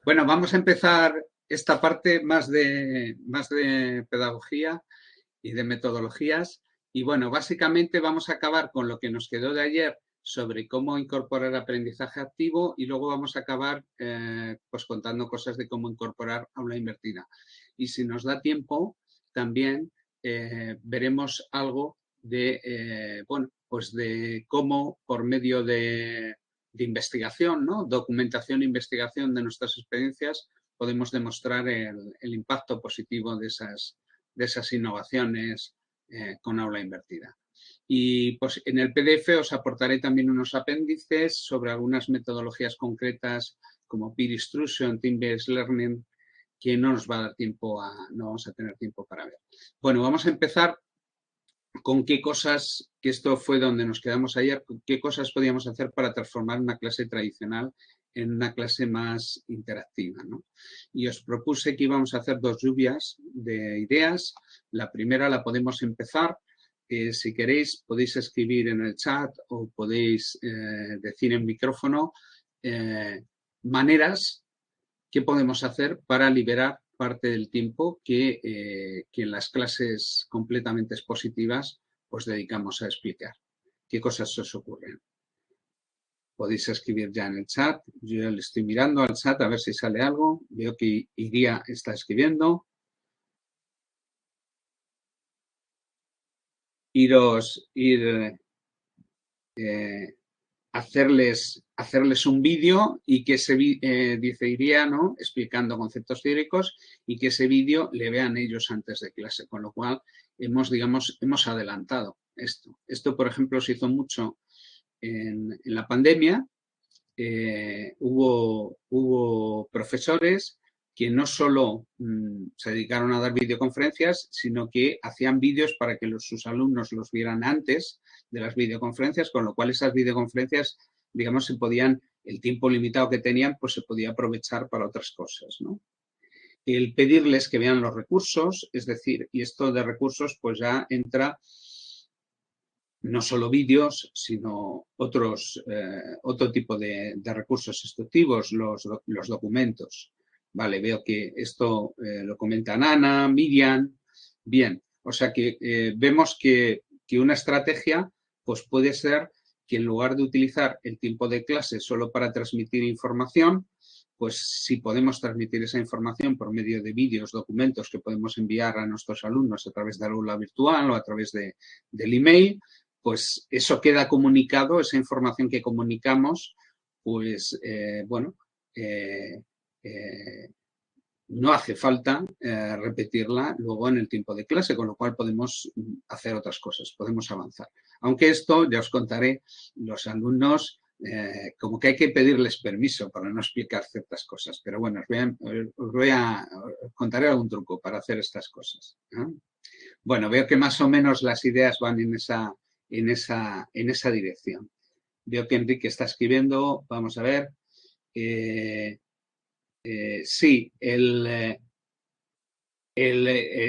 Bueno, vamos a empezar esta parte más de pedagogía y de metodologías. Y bueno, básicamente vamos a acabar con lo que nos quedó de ayer sobre cómo incorporar aprendizaje activo y luego vamos a acabar pues contando cosas de cómo incorporar aula invertida. Y si nos da tiempo, también veremos algo de, bueno, pues de cómo por medio de investigación, ¿no? Documentación e investigación de nuestras experiencias, podemos demostrar el impacto positivo de esas innovaciones con aula invertida. Y pues en el PDF os aportaré también unos apéndices sobre algunas metodologías concretas como peer instruction, team-based learning, que no nos va a dar tiempo no vamos a tener tiempo para ver. Bueno, vamos a empezar con qué cosas, que esto fue donde nos quedamos ayer, qué cosas podíamos hacer para transformar una clase tradicional en una clase más interactiva, ¿no? Y os propuse que íbamos a hacer dos lluvias de ideas. La primera la podemos empezar. Si queréis, podéis escribir en el chat o podéis decir en micrófono maneras que podemos hacer para liberar parte del tiempo que en las clases completamente expositivas pues dedicamos a explicar. ¿Qué cosas os ocurren? Podéis escribir ya en el chat. Yo ya le estoy mirando al chat a ver si sale algo. Veo que Iría está escribiendo. Hacerles un vídeo y que dice Iría, ¿no? Explicando conceptos teóricos y que ese vídeo le vean ellos antes de clase, con lo cual hemos adelantado esto. Esto, por ejemplo, se hizo mucho en la pandemia. Hubo profesores que no solo se dedicaron a dar videoconferencias, sino que hacían vídeos para que sus alumnos los vieran antes de las videoconferencias, con lo cual esas videoconferencias, digamos, el tiempo limitado que tenían, pues se podía aprovechar para otras cosas, ¿no? El pedirles que vean los recursos, es decir, y esto de recursos pues ya entra no solo vídeos, sino otro tipo de recursos instructivos, los documentos. Vale, veo que esto lo comentan Ana, Miriam. Bien, o sea que vemos que una estrategia pues puede ser que en lugar de utilizar el tiempo de clase solo para transmitir información, pues si podemos transmitir esa información por medio de vídeos, documentos que podemos enviar a nuestros alumnos a través del aula virtual o a través del email, pues eso queda comunicado, esa información que comunicamos, pues bueno, no hace falta repetirla luego en el tiempo de clase, con lo cual podemos hacer otras cosas, podemos avanzar. Aunque esto, ya os contaré, los alumnos, como que hay que pedirles permiso para no explicar ciertas cosas, pero bueno, os contaré algún truco para hacer estas cosas, ¿eh? Bueno, veo que más o menos las ideas van en esa dirección. Veo que Enrique está escribiendo, vamos a ver. Sí,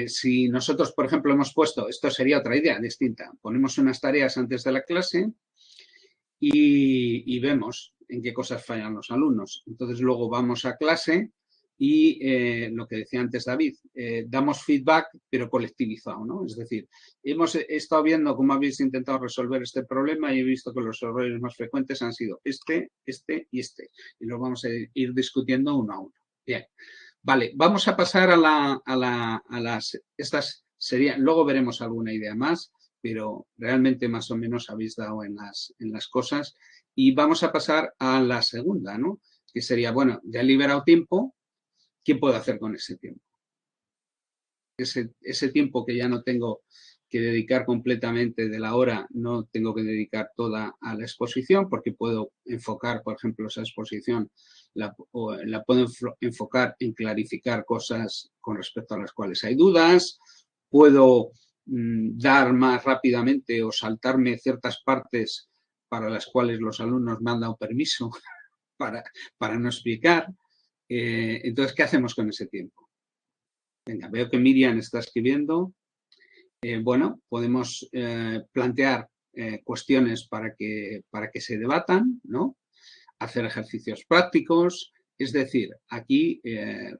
si nosotros, por ejemplo, hemos puesto, esto sería otra idea distinta, ponemos unas tareas antes de la clase y vemos en qué cosas fallan los alumnos. Entonces, luego vamos a clase y lo que decía antes David, damos feedback pero colectivizado, ¿no? Es decir, he estado viendo cómo habéis intentado resolver este problema y he visto que los errores más frecuentes han sido este y este. Y los vamos a ir discutiendo uno a uno. Bien. Vale, vamos a pasar estas serían, luego veremos alguna idea más, pero realmente más o menos habéis dado en las cosas. Y vamos a pasar a la segunda, ¿no? Que sería, bueno, ya he liberado tiempo, ¿qué puedo hacer con ese tiempo? Ese tiempo que ya no tengo que dedicar completamente de la hora, no tengo que dedicar toda a la exposición porque puedo enfocar, por ejemplo, esa exposición, la puedo enfocar en clarificar cosas con respecto a las cuales hay dudas, puedo dar más rápidamente o saltarme ciertas partes para las cuales los alumnos me han dado permiso para no explicar. Entonces, ¿qué hacemos con ese tiempo? Venga, veo que Miriam está escribiendo. Bueno, podemos plantear cuestiones para que se debatan, ¿no? Hacer ejercicios prácticos, Es decir, aquí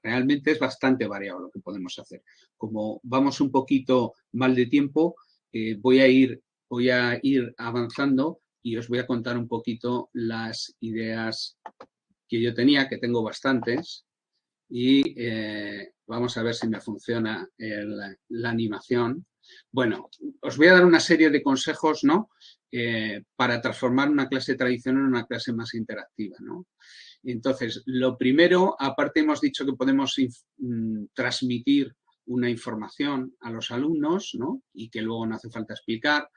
realmente es bastante variado lo que podemos hacer. Como vamos un poquito mal de tiempo, voy a ir avanzando y os voy a contar un poquito las ideas que yo tenía, que tengo bastantes, y vamos a ver si me funciona la animación. Bueno, os voy a dar una serie de consejos, ¿no? Para transformar una clase tradicional en una clase más interactiva, ¿no? Entonces, lo primero, aparte hemos dicho que podemos transmitir una información a los alumnos, ¿no? Y que luego no hace falta explicar.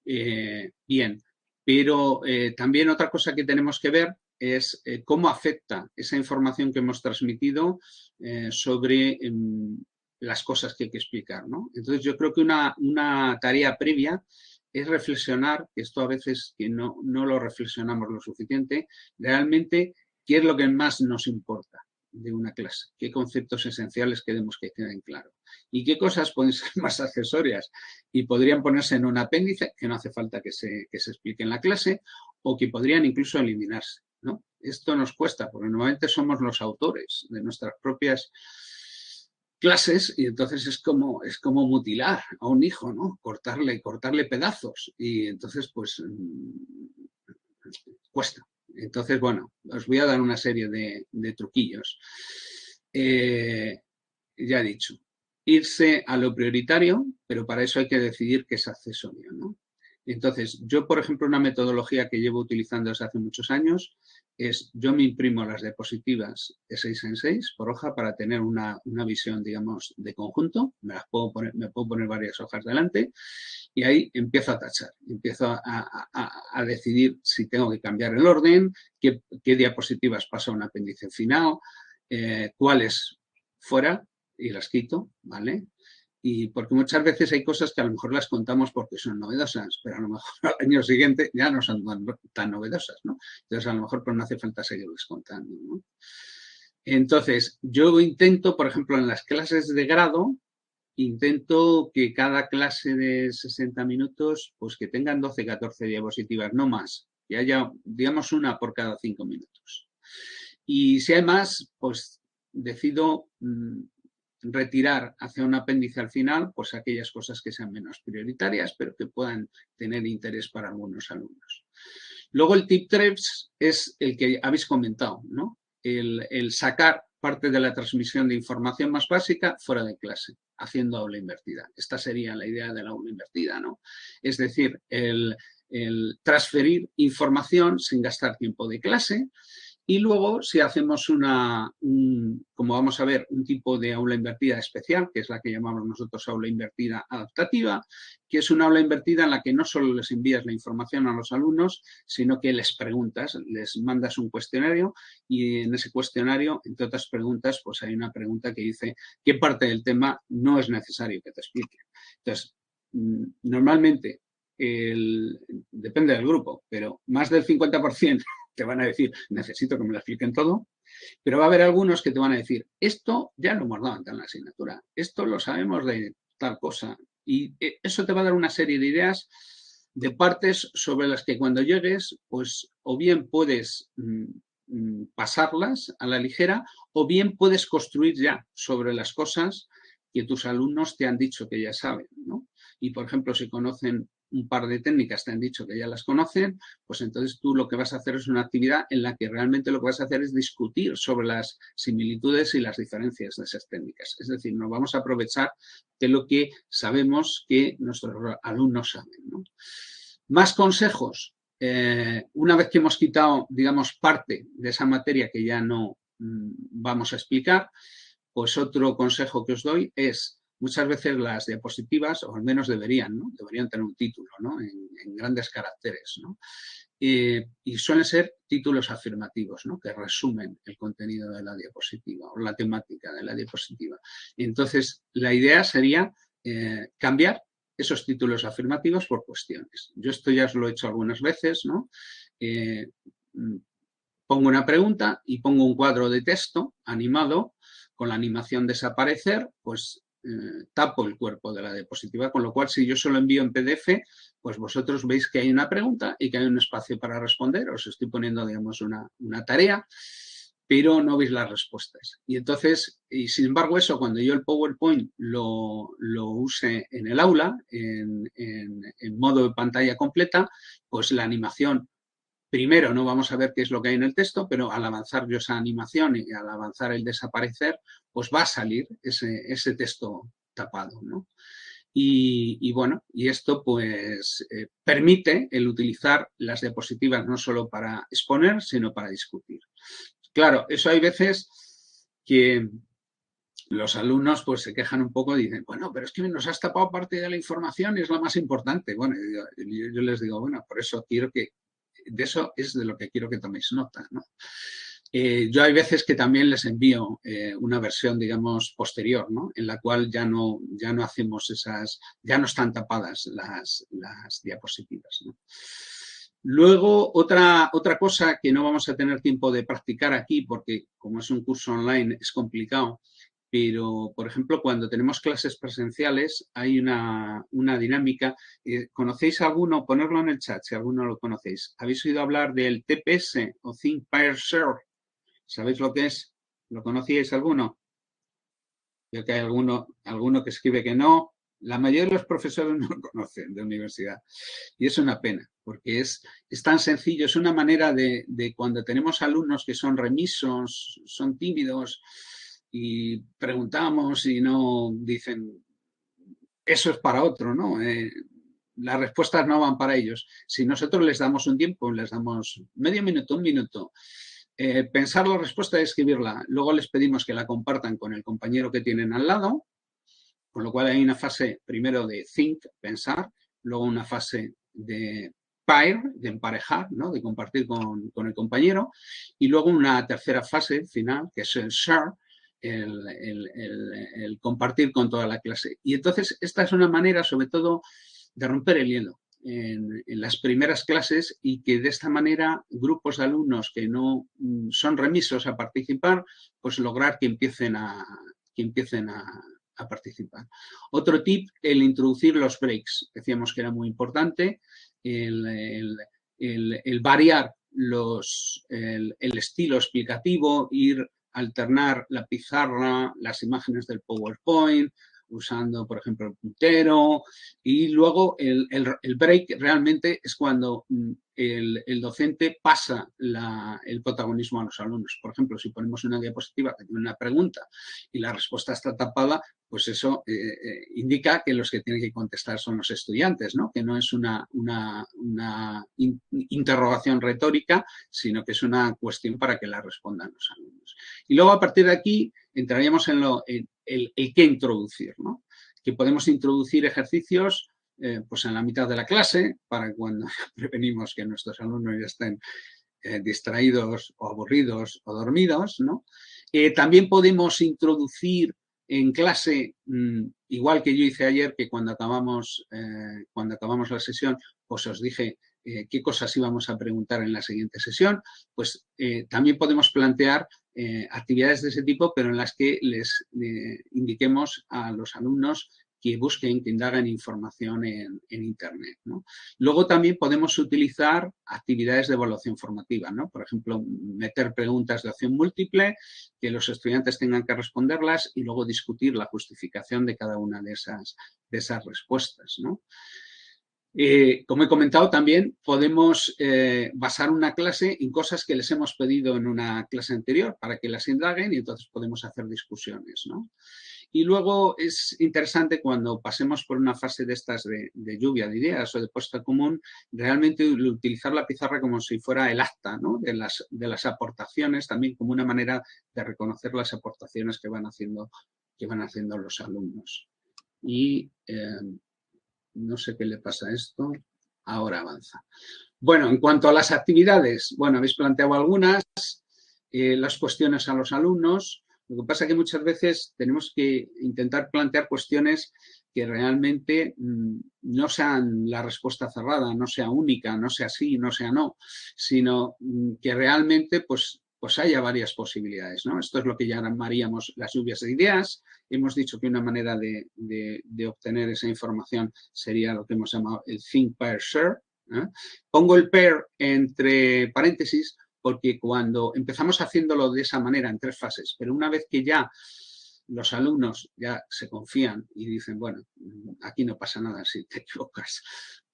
Bien, pero también otra cosa que tenemos que ver es cómo afecta esa información que hemos transmitido sobre las cosas que hay que explicar, ¿no? Entonces, yo creo que una tarea previa es reflexionar, que esto a veces que no lo reflexionamos lo suficiente, realmente qué es lo que más nos importa de una clase, qué conceptos esenciales queremos que queden claros y qué cosas pueden ser más accesorias y podrían ponerse en un apéndice que no hace falta que se explique en la clase o que podrían incluso eliminarse, ¿no? Esto nos cuesta porque normalmente somos los autores de nuestras propias clases y entonces es como mutilar a un hijo, ¿no? Cortarle pedazos y entonces pues cuesta. Entonces, bueno, os voy a dar una serie de truquillos. Ya he dicho, irse a lo prioritario, pero para eso hay que decidir qué es accesorio, ¿no? Entonces, yo, por ejemplo, una metodología que llevo utilizando desde hace muchos años es, yo me imprimo las diapositivas de 6 en 6 por hoja para tener una visión, digamos, de conjunto. Me puedo poner varias hojas delante y ahí empiezo a tachar, empiezo a decidir si tengo que cambiar el orden, qué diapositivas paso a un apéndice final, cuáles fuera y las quito, ¿vale? Y porque muchas veces hay cosas que a lo mejor las contamos porque son novedosas, pero a lo mejor al año siguiente ya no son tan novedosas, ¿no? Entonces a lo mejor pues no hace falta seguirles contando, ¿no? Entonces yo intento, por ejemplo, en las clases de grado, intento que cada clase de 60 minutos, pues que tengan 12, 14 diapositivas, no más, que haya, digamos, una por cada 5 minutos. Y si hay más, pues decido retirar hacia un apéndice al final, pues aquellas cosas que sean menos prioritarias, pero que puedan tener interés para algunos alumnos. Luego el tip 3 es el que habéis comentado, ¿no? El sacar parte de la transmisión de información más básica fuera de clase, haciendo aula invertida. Esta sería la idea de la aula invertida, ¿no? Es decir, el transferir información sin gastar tiempo de clase. Y luego, si hacemos como vamos a ver, un tipo de aula invertida especial, que es la que llamamos nosotros aula invertida adaptativa, que es una aula invertida en la que no solo les envías la información a los alumnos, sino que les preguntas, les mandas un cuestionario y en ese cuestionario, entre otras preguntas, pues hay una pregunta que dice qué parte del tema no es necesario que te explique. Entonces, normalmente, depende del grupo, pero más del 50% te van a decir, necesito que me lo expliquen todo, pero va a haber algunos que te van a decir, esto ya lo hemos dado en la asignatura, esto lo sabemos de tal cosa, y eso te va a dar una serie de ideas, de partes sobre las que cuando llegues, pues o bien puedes pasarlas a la ligera, o bien puedes construir ya sobre las cosas que tus alumnos te han dicho que ya saben, ¿no? Y, por ejemplo, si conocen un par de técnicas, te han dicho que ya las conocen, pues entonces tú lo que vas a hacer es una actividad en la que realmente lo que vas a hacer es discutir sobre las similitudes y las diferencias de esas técnicas. Es decir, nos vamos a aprovechar de lo que sabemos que nuestros alumnos saben, ¿no? Más consejos. Una vez que hemos quitado, digamos, parte de esa materia que ya no vamos a explicar, pues otro consejo que os doy es muchas veces las diapositivas, o al menos deberían, ¿no? Deberían tener un título, ¿no? En grandes caracteres, ¿no? Y suelen ser títulos afirmativos, ¿no? Que resumen el contenido de la diapositiva o la temática de la diapositiva. Entonces, la idea sería cambiar esos títulos afirmativos por cuestiones. Yo esto ya os lo he hecho algunas veces, ¿no? Pongo una pregunta y pongo un cuadro de texto animado. Con la animación desaparecer, pues tapo el cuerpo de la diapositiva, con lo cual si yo solo envío en PDF, pues vosotros veis que hay una pregunta y que hay un espacio para responder. Os estoy poniendo, digamos, una tarea pero no veis las respuestas. Y entonces, y sin embargo eso, cuando yo el PowerPoint lo use en el aula, en modo de pantalla completa, pues la animación, primero no vamos a ver qué es lo que hay en el texto, pero al avanzar yo esa animación y al avanzar el desaparecer, pues va a salir ese texto tapado, ¿no? Y bueno, y esto pues permite el utilizar las diapositivas no solo para exponer, sino para discutir. Claro, eso hay veces que los alumnos pues se quejan un poco y dicen, bueno, pero es que nos has tapado parte de la información y es la más importante. Bueno, yo les digo, bueno, por eso quiero que, de eso es de lo que quiero que toméis nota, ¿no? Yo hay veces que también les envío una versión, digamos, posterior, ¿no? En la cual ya no hacemos esas, ya no están tapadas las diapositivas, ¿no? Luego, otra cosa que no vamos a tener tiempo de practicar aquí, porque como es un curso online es complicado, pero, por ejemplo, cuando tenemos clases presenciales hay una dinámica. ¿Conocéis alguno? Ponerlo en el chat si alguno lo conocéis. ¿Habéis oído hablar del TPS o Think, Pair, Share? ¿Sabéis lo que es? ¿Lo conocíais alguno? Veo que hay alguno que escribe que no. La mayoría de los profesores no lo conocen de universidad. Y es una pena, porque es tan sencillo. Es una manera de cuando tenemos alumnos que son remisos, son tímidos, y preguntamos y no dicen, eso es para otro, ¿no? Las respuestas no van para ellos. Si nosotros les damos un tiempo, les damos medio minuto, un minuto, pensar la respuesta y escribirla. Luego les pedimos que la compartan con el compañero que tienen al lado, con lo cual hay una fase primero de think, pensar, luego una fase de pair, de emparejar, ¿no? De compartir con el compañero, y luego una tercera fase final, que es el share, el compartir con toda la clase. Y entonces esta es una manera, sobre todo, de romper el hielo en las primeras clases, y que de esta manera grupos de alumnos que no son remisos a participar, pues lograr que empiecen a participar. Otro tip, el introducir los breaks. Decíamos que era muy importante, el variar el estilo explicativo, ir alternar la pizarra, las imágenes del PowerPoint, usando, por ejemplo, el puntero, y luego el break realmente es cuando el docente pasa el protagonismo a los alumnos. Por ejemplo, si ponemos una diapositiva que tiene una pregunta y la respuesta está tapada, pues eso indica que los que tienen que contestar son los estudiantes, ¿no? Que no es una interrogación retórica, sino que es una cuestión para que la respondan los alumnos. Y luego, a partir de aquí, entraríamos en el qué introducir, ¿no? Que podemos introducir ejercicios pues en la mitad de la clase, para cuando prevenimos que nuestros alumnos ya estén distraídos o aburridos o dormidos, ¿no? También podemos introducir en clase, igual que yo hice ayer, que cuando acabamos la sesión, pues os dije qué cosas íbamos a preguntar en la siguiente sesión, pues también podemos plantear actividades de ese tipo, pero en las que les indiquemos a los alumnos que busquen, que indaguen información en Internet, ¿no? Luego también podemos utilizar actividades de evaluación formativa, ¿no? Por ejemplo, meter preguntas de opción múltiple, que los estudiantes tengan que responderlas y luego discutir la justificación de cada una de esas respuestas, ¿no? Como he comentado también, podemos basar una clase en cosas que les hemos pedido en una clase anterior para que las indaguen, y entonces podemos hacer discusiones, ¿no? Y luego es interesante, cuando pasemos por una fase de estas de lluvia de ideas o de puesta común, realmente utilizar la pizarra como si fuera el acta, ¿no? de las aportaciones, también como una manera de reconocer las aportaciones que van haciendo los alumnos. Y no sé qué le pasa a esto. Ahora avanza. Bueno, en cuanto a las actividades, bueno, habéis planteado algunas, las cuestiones a los alumnos. Lo que pasa es que muchas veces tenemos que intentar plantear cuestiones que realmente no sean la respuesta cerrada, no sea única, no sea sí, no sea no, sino que realmente pues haya varias posibilidades, ¿no? Esto es lo que llamaríamos las lluvias de ideas. Hemos dicho que una manera de obtener esa información sería lo que hemos llamado el think, pair, share. Pongo el pair entre paréntesis porque cuando empezamos haciéndolo de esa manera en 3 fases, pero una vez que ya los alumnos ya se confían y dicen, bueno, aquí no pasa nada si te equivocas,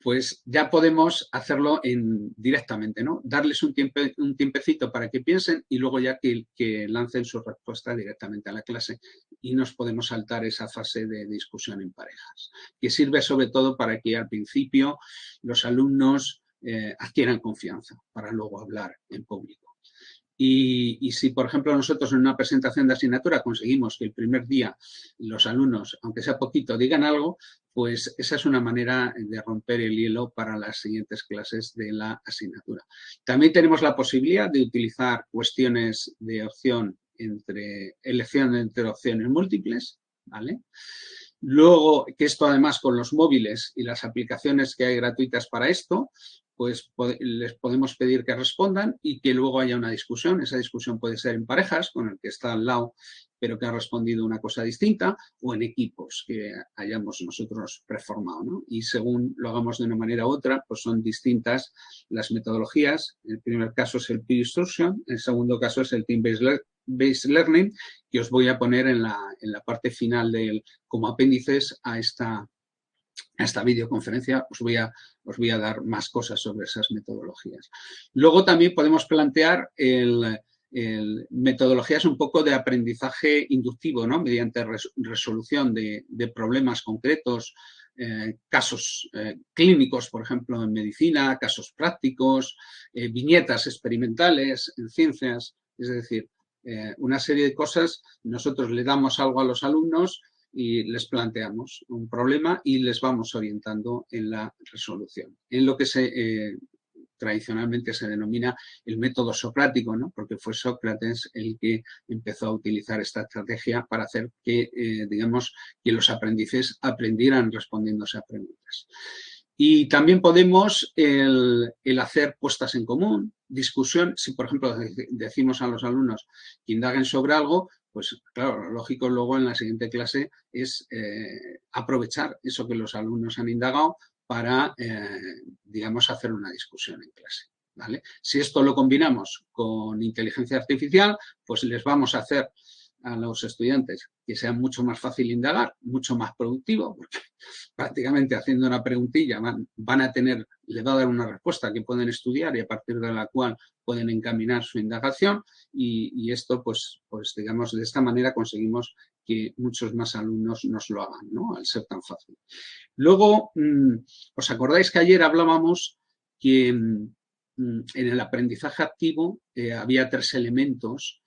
pues ya podemos hacerlo directamente, ¿no? Darles un tiempecito para que piensen y luego ya que lancen su respuesta directamente a la clase y nos podemos saltar esa fase de discusión en parejas, que sirve sobre todo para que al principio los alumnos adquieran confianza para luego hablar en público. Y si, por ejemplo, nosotros en una presentación de asignatura conseguimos que el primer día los alumnos, aunque sea poquito, digan algo, pues esa es una manera de romper el hielo para las siguientes clases de la asignatura. También tenemos la posibilidad de utilizar cuestiones de elección entre opciones múltiples, ¿vale? Luego, que esto además con los móviles y las aplicaciones que hay gratuitas para esto, pues les podemos pedir que respondan y que luego haya una discusión. Esa discusión puede ser en parejas, con el que está al lado, pero que ha respondido una cosa distinta, o en equipos que hayamos nosotros preformado, ¿no? Y según lo hagamos de una manera u otra, pues son distintas las metodologías. El primer caso es el peer instruction, el segundo caso es el team-based learning, que os voy a poner en la parte final como apéndices a esta videoconferencia. Os voy a dar más cosas sobre esas metodologías. Luego también podemos plantear metodologías un poco de aprendizaje inductivo, ¿no? Mediante resolución de problemas concretos, casos clínicos, por ejemplo, en medicina, casos prácticos, viñetas experimentales en ciencias, es decir, una serie de cosas. Nosotros le damos algo a los alumnos y les planteamos un problema y les vamos orientando en la resolución. En lo que tradicionalmente se denomina el método socrático, ¿no? Porque fue Sócrates el que empezó a utilizar esta estrategia para hacer que, digamos, que los aprendices aprendieran respondiéndose a preguntas. Y también podemos el hacer puestas en común, discusión. Si, por ejemplo, decimos a los alumnos que indaguen sobre algo, pues claro, lo lógico luego en la siguiente clase es aprovechar eso que los alumnos han indagado para, digamos, hacer una discusión en clase, ¿vale? Si esto lo combinamos con inteligencia artificial, pues les vamos a hacer a los estudiantes que sea mucho más fácil indagar, mucho más productivo, porque prácticamente haciendo una preguntilla les va a dar una respuesta que pueden estudiar y a partir de la cual pueden encaminar su indagación y esto, pues digamos, de esta manera conseguimos que muchos más alumnos nos lo hagan, ¿no? Al ser tan fácil. Luego, ¿os acordáis que ayer hablábamos que en el aprendizaje activo había 3 elementos?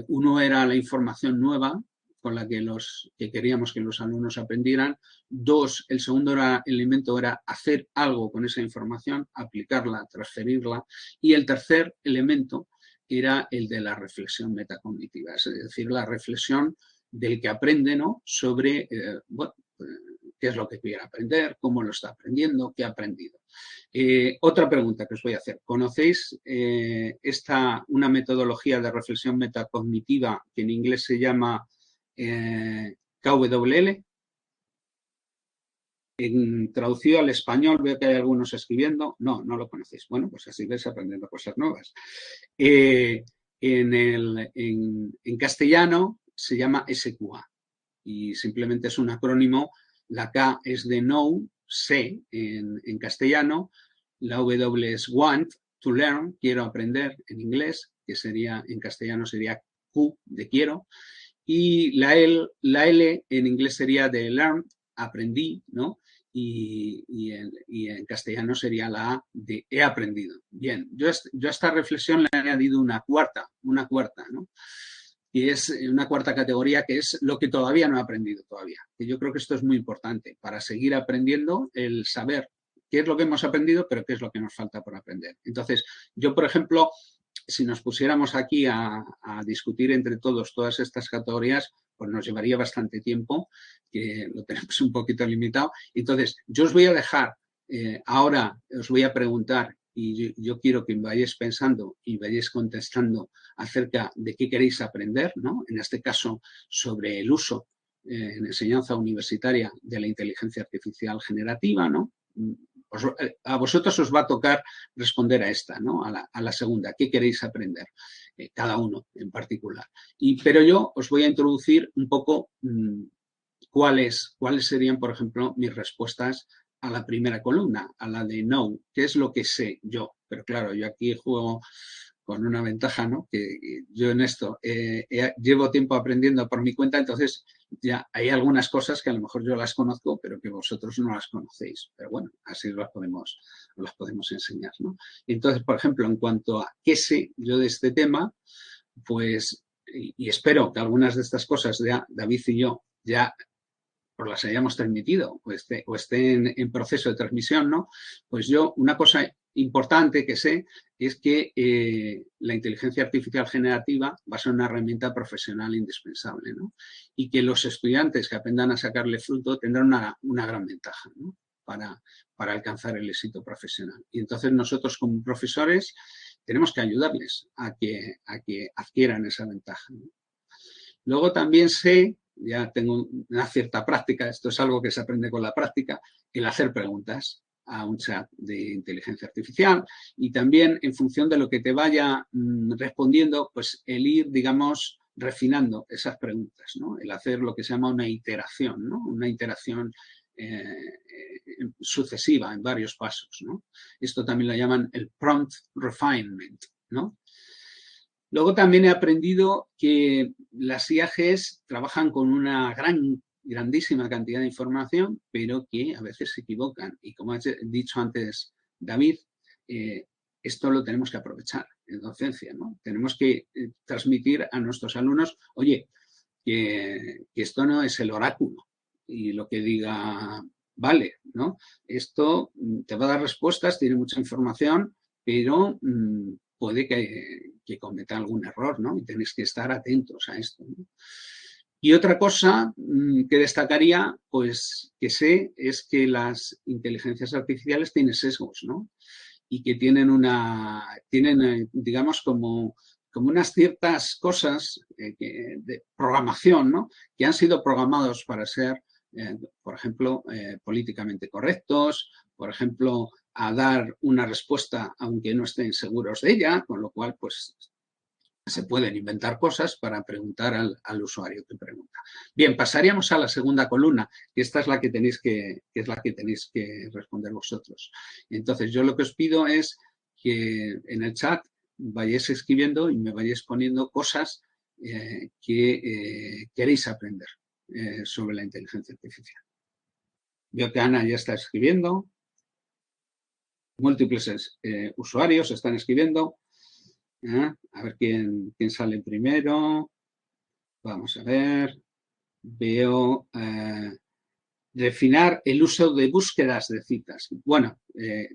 Uno era la información nueva con la que queríamos que los alumnos aprendieran. 2, el segundo elemento era hacer algo con esa información, aplicarla, transferirla. Y el tercer elemento era el de la reflexión metacognitiva, es decir, la reflexión del que aprende, ¿no? Sobre, bueno, qué es lo que quiere aprender, cómo lo está aprendiendo, qué ha aprendido. Otra pregunta que os voy a hacer. ¿Conocéis una metodología de reflexión metacognitiva que en inglés se llama KWL? Traducido al español, veo que hay algunos escribiendo. No lo conocéis. Bueno, pues así vais aprendiendo cosas nuevas. En castellano se llama SQA y simplemente es un acrónimo. La K es de know, sé en castellano, la W es want, to learn, quiero aprender en inglés, que sería en castellano sería Q de quiero, y la L en inglés sería de learn, aprendí, ¿no? Y en castellano sería la A de he aprendido. Bien, yo a esta reflexión le he añadido una cuarta, ¿no? Y es una cuarta categoría que es lo que todavía no he aprendido todavía. Que yo creo que esto es muy importante para seguir aprendiendo, el saber qué es lo que hemos aprendido, pero qué es lo que nos falta por aprender. Entonces, yo, por ejemplo, si nos pusiéramos aquí a discutir entre todos todas estas categorías, pues nos llevaría bastante tiempo, que lo tenemos un poquito limitado. Entonces, yo os voy a dejar, ahora os voy a preguntar y yo quiero que vayáis pensando y vayáis contestando acerca de qué queréis aprender, ¿no? En este caso, sobre el uso en enseñanza universitaria de la inteligencia artificial generativa, ¿no? a vosotros os va a tocar responder a esta, ¿no? A la segunda. ¿Qué queréis aprender? Cada uno en particular. Pero yo os voy a introducir un poco cuáles serían, por ejemplo, mis respuestas a la primera columna, a la de no, qué es lo que sé yo. Pero claro, yo aquí juego con una ventaja, ¿no? Que yo en esto llevo tiempo aprendiendo por mi cuenta, entonces ya hay algunas cosas que a lo mejor yo las conozco, pero que vosotros no las conocéis. Pero bueno, así las podemos enseñar, ¿no? Entonces, por ejemplo, en cuanto a qué sé yo de este tema, pues, y espero que algunas de estas cosas ya David y yo ya os las hayamos transmitido o estén en proceso de transmisión, ¿no? Pues yo, una cosa importante que sé es que la inteligencia artificial generativa va a ser una herramienta profesional indispensable, ¿no? Y que los estudiantes que aprendan a sacarle fruto tendrán una gran ventaja, ¿no? Para alcanzar el éxito profesional. Y entonces nosotros como profesores tenemos que ayudarles a que adquieran esa ventaja, ¿no? Luego también sé, ya tengo una cierta práctica, esto es algo que se aprende con la práctica, el hacer preguntas a un chat de inteligencia artificial y también en función de lo que te vaya respondiendo, pues el ir, digamos, refinando esas preguntas, ¿no? El hacer lo que se llama una iteración, ¿no? Una iteración sucesiva en varios pasos, ¿no? Esto también lo llaman el prompt refinement, ¿no? Luego también he aprendido que las IAGs trabajan con una grandísima cantidad de información, pero que a veces se equivocan. Y como ha dicho antes David, esto lo tenemos que aprovechar en docencia, ¿no? Tenemos que transmitir a nuestros alumnos, oye, que esto no es el oráculo y lo que diga vale, ¿no? Esto te va a dar respuestas, tiene mucha información, pero puede que cometa algún error, ¿no? Y tenéis que estar atentos a esto, ¿no? Y otra cosa que destacaría, pues que sé, es que las inteligencias artificiales tienen sesgos, ¿no? Y que tienen digamos, como unas ciertas cosas de programación, ¿no? Que han sido programados para ser, por ejemplo, políticamente correctos, por ejemplo, a dar una respuesta aunque no estén seguros de ella, con lo cual, pues, se pueden inventar cosas para preguntar al usuario que pregunta. Bien, pasaríamos a la segunda columna, que esta es la que tenéis que responder vosotros. Entonces, yo lo que os pido es que en el chat vayáis escribiendo y me vayáis poniendo cosas que queréis aprender sobre la inteligencia artificial. Veo que Ana ya está escribiendo. Múltiples usuarios están escribiendo. A ver quién sale primero. Vamos a ver. Veo refinar el uso de búsquedas de citas. Bueno,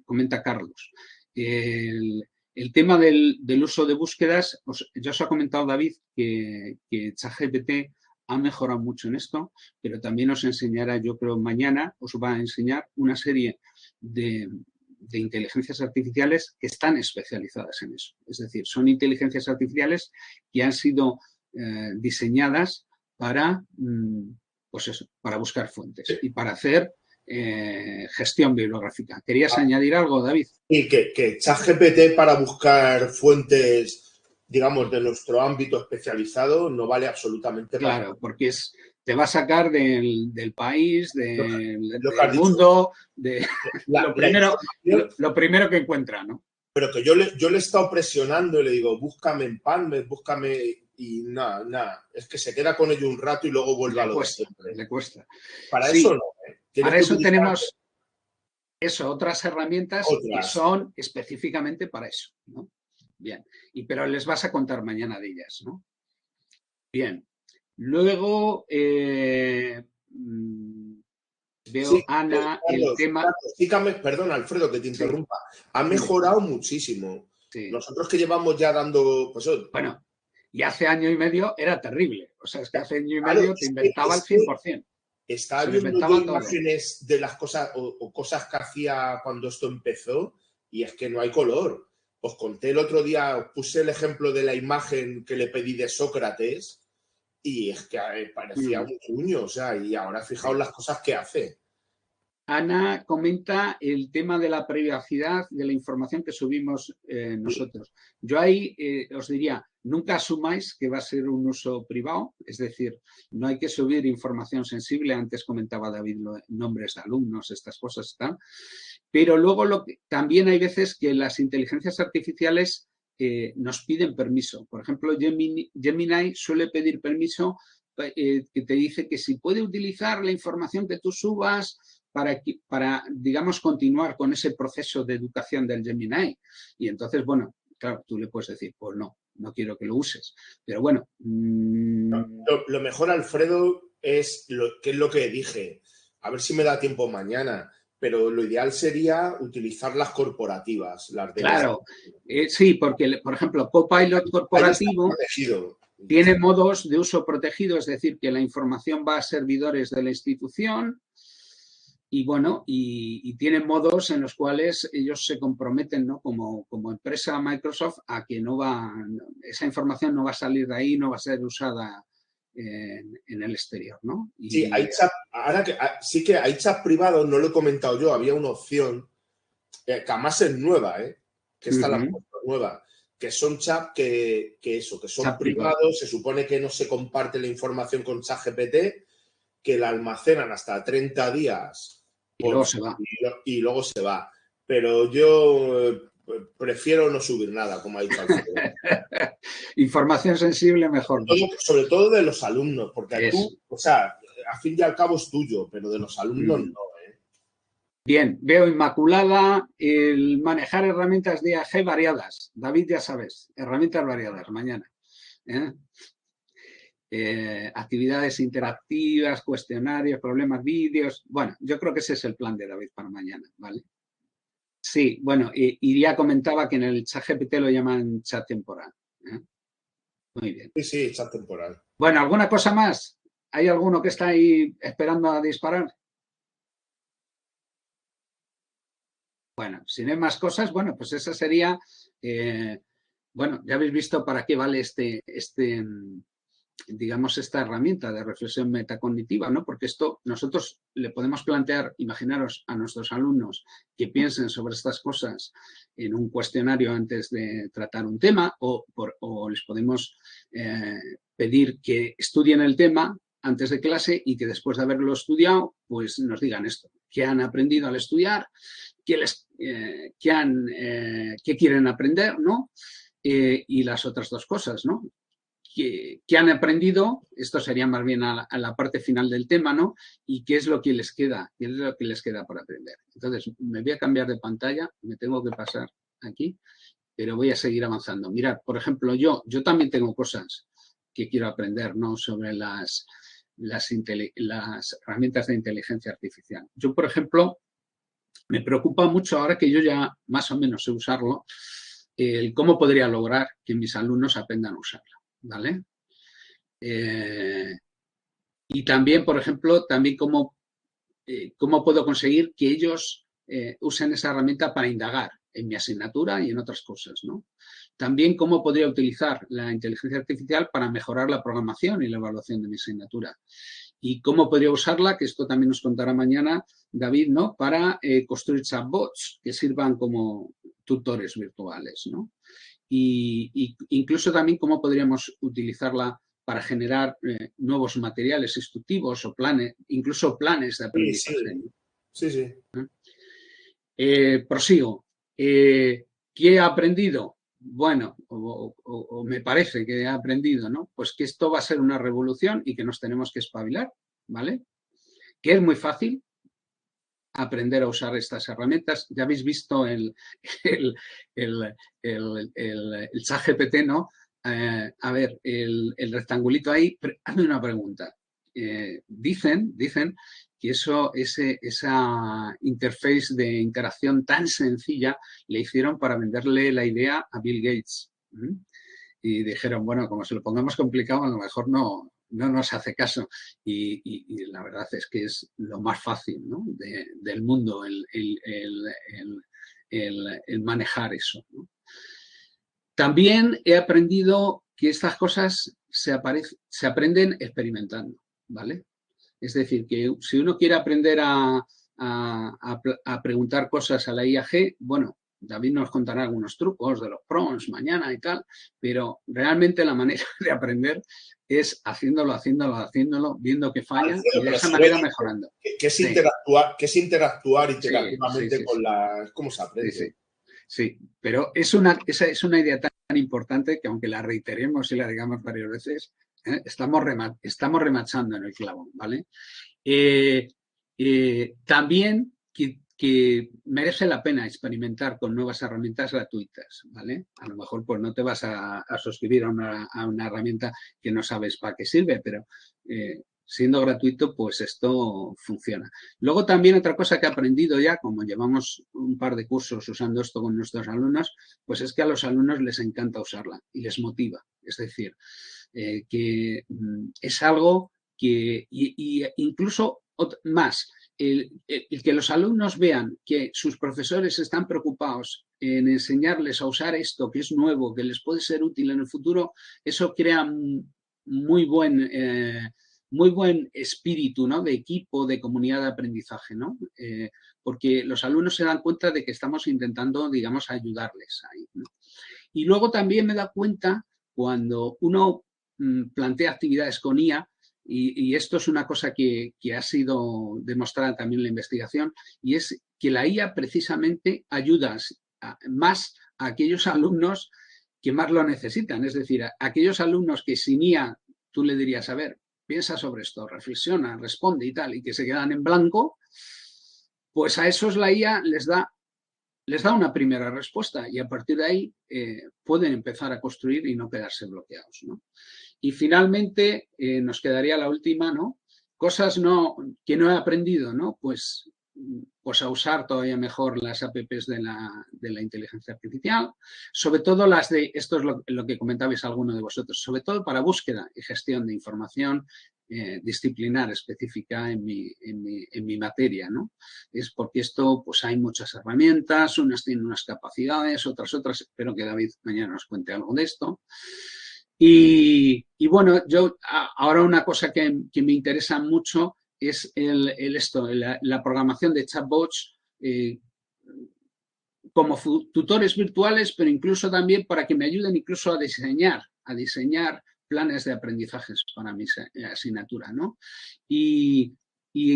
comenta Carlos. El tema del uso de búsquedas, ya os ha comentado David que ChatGPT ha mejorado mucho en esto, pero también os enseñará, yo creo mañana, os va a enseñar una serie de inteligencias artificiales que están especializadas en eso. Es decir, son inteligencias artificiales que han sido diseñadas para, pues eso, para buscar fuentes y para hacer gestión bibliográfica. ¿Querías añadir algo, David? Y que ChatGPT para buscar fuentes, digamos, de nuestro ámbito especializado no vale absolutamente para nada. Claro, porque te va a sacar del país, del mundo, lo primero que encuentra, ¿no? Pero que yo le he estado presionando y le digo, búscame en PubMed, búscame, y nada. Es que se queda con ello un rato y luego vuelve a lo de siempre. Le cuesta. Para eso no. Para eso tenemos otras herramientas que son específicamente para eso, ¿no? Bien, pero les vas a contar mañana de ellas, ¿no? Bien. Luego veo, Ana, el tema... Perdón, Alfredo, que te interrumpa. Ha mejorado muchísimo. Sí. Nosotros que llevamos ya dando... Pues, bueno, y hace año y medio era terrible. O sea, es que hace año y medio te inventaba el 100%. Estaba viendo yo imágenes de las cosas o cosas que hacía cuando esto empezó y es que no hay color. Os conté el otro día, os puse el ejemplo de la imagen que le pedí de Sócrates y es que parecía un puño, o sea, y ahora fijaos las cosas que hace. Ana comenta el tema de la privacidad de la información que subimos nosotros. Yo ahí os diría, nunca asumáis que va a ser un uso privado, es decir, no hay que subir información sensible. Antes comentaba David nombres de alumnos, estas cosas, ¿tá? Pero luego también hay veces que las inteligencias artificiales nos piden permiso. Por ejemplo, Gemini suele pedir permiso que te dice que si puede utilizar la información que tú subas para, digamos, continuar con ese proceso de educación del Gemini. Y entonces, bueno, claro, tú le puedes decir, pues no quiero que lo uses. Pero bueno. Lo mejor, Alfredo, es lo que dije. A ver si me da tiempo mañana. Pero lo ideal sería utilizar las corporativas. Claro, sí, porque, por ejemplo, Copilot corporativo tiene modos de uso protegido, es decir, que la información va a servidores de la institución y, bueno, y tienen modos en los cuales ellos se comprometen, ¿no? Como empresa Microsoft a que esa información no va a salir de ahí, no va a ser usada en el exterior, ¿no? Sí, hay chat, sí que hay chat privados, no lo he comentado yo, había una opción que además es nueva, que está la nueva, que son chat que son chat privados, se supone que no se comparte la información con ChatGPT, que la almacenan hasta 30 días y luego se va. Y luego se va. Pero yo prefiero no subir nada, como ha dicho Alfredo. Información sensible mejor. Sobre todo de los alumnos, porque tú, o sea, a fin y al cabo es tuyo, pero de los alumnos no. Bien, veo Inmaculada, el manejar herramientas de IAG variadas. David, ya sabes, herramientas variadas, mañana. Actividades interactivas, cuestionarios, problemas, vídeos. Bueno, yo creo que ese es el plan de David para mañana, ¿vale? Sí, bueno, y ya comentaba que en el ChatGPT lo llaman chat temporal. Muy bien. Sí, chat temporal. Bueno, ¿alguna cosa más? ¿Hay alguno que está ahí esperando a disparar? Bueno, si no hay más cosas, bueno, pues esa sería, bueno, ya habéis visto para qué vale digamos, esta herramienta de reflexión metacognitiva, ¿no? Porque esto nosotros le podemos plantear, imaginaros a nuestros alumnos que piensen sobre estas cosas en un cuestionario antes de tratar un tema o les podemos pedir que estudien el tema antes de clase y que después de haberlo estudiado, pues nos digan esto, qué han aprendido al estudiar, qué quieren aprender, ¿no? Y las otras dos cosas, ¿no? ¿Qué han aprendido? Esto sería más bien a la parte final del tema, ¿no? Y qué es lo que les queda, qué es lo que les queda por aprender. Entonces, me voy a cambiar de pantalla, me tengo que pasar aquí, pero voy a seguir avanzando. Mirad, por ejemplo, yo también tengo cosas que quiero aprender, ¿no? Sobre las herramientas de inteligencia artificial. Yo, por ejemplo, me preocupa mucho ahora que yo ya más o menos sé usarlo, el cómo podría lograr que mis alumnos aprendan a usarla, ¿vale? Y también, por ejemplo, también cómo puedo conseguir que ellos usen esa herramienta para indagar en mi asignatura y en otras cosas, ¿no? También cómo podría utilizar la inteligencia artificial para mejorar la programación y la evaluación de mi asignatura. Y cómo podría usarla, que esto también nos contará mañana David, ¿no? Para construir chatbots que sirvan como tutores virtuales, ¿no? Y incluso también cómo podríamos utilizarla para generar nuevos materiales instructivos o planes, incluso planes de aprendizaje. Sí. Prosigo. ¿Qué he aprendido? Bueno, o me parece que he aprendido, ¿no? Pues que esto va a ser una revolución y que nos tenemos que espabilar, ¿vale? Que es muy fácil aprender a usar estas herramientas. Ya habéis visto el ChatGPT, ¿no? A ver, el rectangulito ahí, hazme una pregunta. Dicen que esa interface de interacción tan sencilla le hicieron para venderle la idea a Bill Gates. Y dijeron, bueno, como se lo pongamos complicado, a lo mejor no nos hace caso. Y la verdad es que es lo más fácil, ¿no? del mundo el manejar eso, ¿no? También he aprendido que estas cosas se aprenden experimentando, ¿vale? Es decir, que si uno quiere aprender a a preguntar cosas a la IAG, bueno, David nos contará algunos trucos de los prompts mañana y tal, pero realmente la manera de aprender es haciéndolo, viendo que falla y de esa manera mejorando. Que es interactuar interactivamente con la... ¿Cómo se aprende? Sí, pero esa es una idea tan importante que aunque la reiteremos y la digamos varias veces, estamos remachando en el clavo, ¿vale? También que merece la pena experimentar con nuevas herramientas gratuitas, ¿vale? A lo mejor pues no te vas a suscribir a una herramienta que no sabes para qué sirve, pero siendo gratuito, pues esto funciona. Luego también otra cosa que he aprendido ya, como llevamos un par de cursos usando esto con nuestros alumnos, pues es que a los alumnos les encanta usarla y les motiva. Es decir, que es algo que, y incluso más, el que los alumnos vean que sus profesores están preocupados en enseñarles a usar esto que es nuevo, que les puede ser útil en el futuro, eso crea muy buen espíritu, ¿no? De equipo, de comunidad de aprendizaje, ¿no? Porque los alumnos se dan cuenta de que estamos intentando, digamos, ayudarles ahí, ¿no? Y luego también me da cuenta cuando uno plantea actividades con IA, y esto es una cosa que ha sido demostrada también en la investigación, y es que la IA precisamente ayuda más a aquellos alumnos que más lo necesitan. Es decir, a aquellos alumnos que sin IA tú le dirías, a ver, piensa sobre esto, reflexiona, responde y tal, y que se quedan en blanco, pues a esos la IA les da una primera respuesta y a partir de ahí pueden empezar a construir y no quedarse bloqueados, ¿no? Y finalmente nos quedaría la última, ¿no? Cosas que no he aprendido, ¿no? Pues a usar todavía mejor las apps de la inteligencia artificial, sobre todo esto es lo que comentabais alguno de vosotros, sobre todo para búsqueda y gestión de información disciplinar específica en mi materia, ¿no? Es porque esto, pues hay muchas herramientas, unas tienen unas capacidades, otras, espero que David mañana nos cuente algo de esto. Y bueno, yo ahora una cosa que me interesa mucho es la programación de chatbots como tutores virtuales, pero incluso también para que me ayuden incluso a diseñar planes de aprendizajes para mi asignatura, ¿no? Y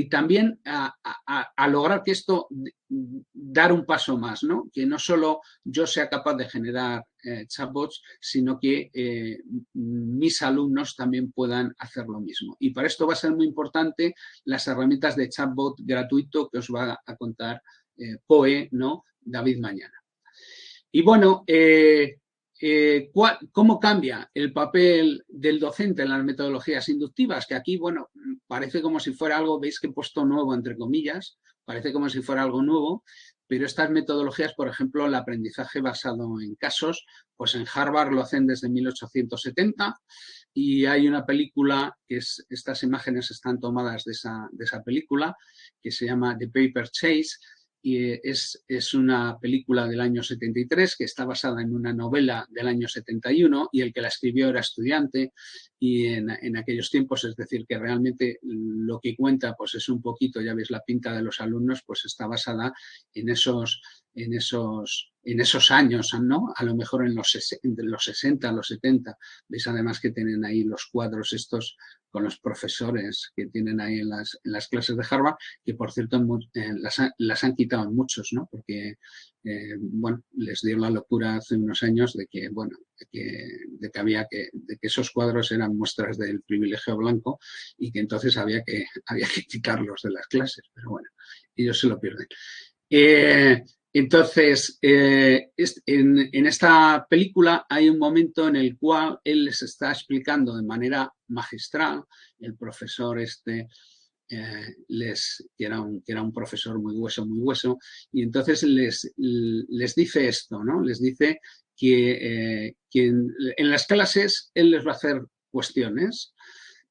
también a lograr que esto, dar un paso más, ¿no? Que no solo yo sea capaz de generar chatbots, sino que mis alumnos también puedan hacer lo mismo. Y para esto va a ser muy importante las herramientas de chatbot gratuito que os va a contar POE, ¿no? David mañana. Y bueno, ¿cómo cambia el papel del docente en las metodologías inductivas? Que aquí, bueno, parece como si fuera algo, veis que he puesto nuevo entre comillas, parece como si fuera algo nuevo, pero estas metodologías, por ejemplo, el aprendizaje basado en casos, pues en Harvard lo hacen desde 1870 y hay una película, estas imágenes están tomadas de esa película, que se llama The Paper Chase, y es una película del año 73 que está basada en una novela del año 71 y el que la escribió era estudiante y en aquellos tiempos, es decir, que realmente lo que cuenta pues es un poquito, ya veis la pinta de los alumnos, pues está basada en esos años, ¿no? A lo mejor en los 60, los 70. Veis además que tienen ahí los cuadros estos con los profesores que tienen ahí en las clases de Harvard, que por cierto las han quitado en muchos, ¿no? Porque, bueno, les dio la locura hace unos años de que, bueno, de que esos cuadros eran muestras del privilegio blanco y que entonces había que quitarlos de las clases, pero bueno, ellos se lo pierden. Entonces, en esta película hay un momento en el cual él les está explicando de manera magistral, el profesor que era un profesor muy hueso, y entonces les dice esto, ¿no? Les dice que en las clases él les va a hacer cuestiones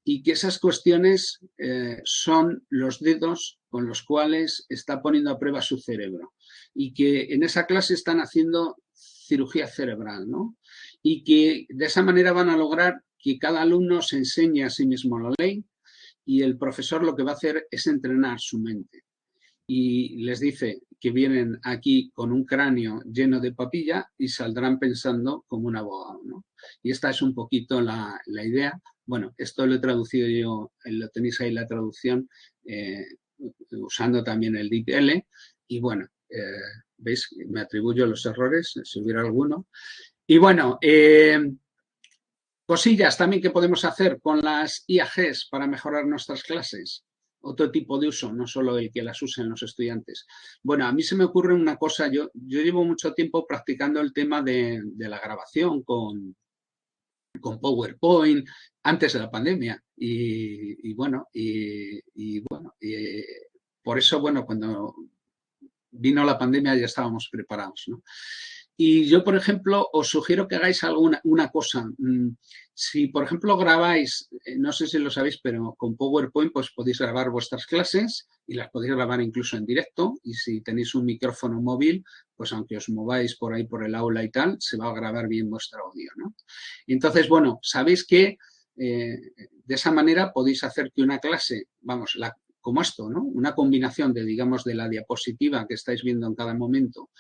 y que esas cuestiones son los dedos con los cuales está poniendo a prueba su cerebro y que en esa clase están haciendo cirugía cerebral, ¿no? Y que de esa manera van a lograr que cada alumno se enseñe a sí mismo la ley y el profesor lo que va a hacer es entrenar su mente. y les dice que vienen aquí con un cráneo lleno de papilla y saldrán pensando como un abogado, ¿no? Y esta es un poquito la idea. Bueno, esto lo he traducido yo, lo tenéis ahí la traducción, usando también el DeepL, y bueno, veis, me atribuyo los errores, si hubiera alguno. Y bueno, cosillas también que podemos hacer con las IAGs para mejorar nuestras clases. Otro tipo de uso, no solo el que las usen los estudiantes. Bueno, a mí se me ocurre una cosa, yo llevo mucho tiempo practicando el tema de la grabación con PowerPoint antes de la pandemia y bueno, por eso, bueno, cuando vino la pandemia ya estábamos preparados, ¿no? Y yo, por ejemplo, os sugiero que hagáis una cosa. Si, por ejemplo, grabáis, no sé si lo sabéis, pero con PowerPoint pues podéis grabar vuestras clases y las podéis grabar incluso en directo. Y si tenéis un micrófono móvil, pues aunque os mováis por ahí por el aula y tal, se va a grabar bien vuestro audio, ¿no? Entonces, bueno, sabéis que de esa manera podéis hacer que una clase, vamos, como esto, ¿no? Una combinación de, digamos, de la diapositiva que estáis viendo en cada momento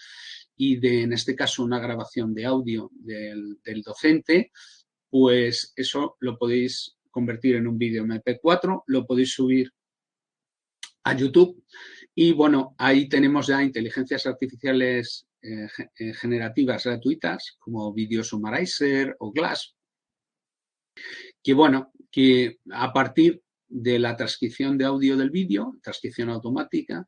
y de, en este caso, una grabación de audio del docente, pues eso lo podéis convertir en un vídeo MP4, lo podéis subir a YouTube y, bueno, ahí tenemos ya inteligencias artificiales generativas gratuitas como Video Summarizer o Glass, que, bueno, que a partir de la transcripción de audio del vídeo, transcripción automática,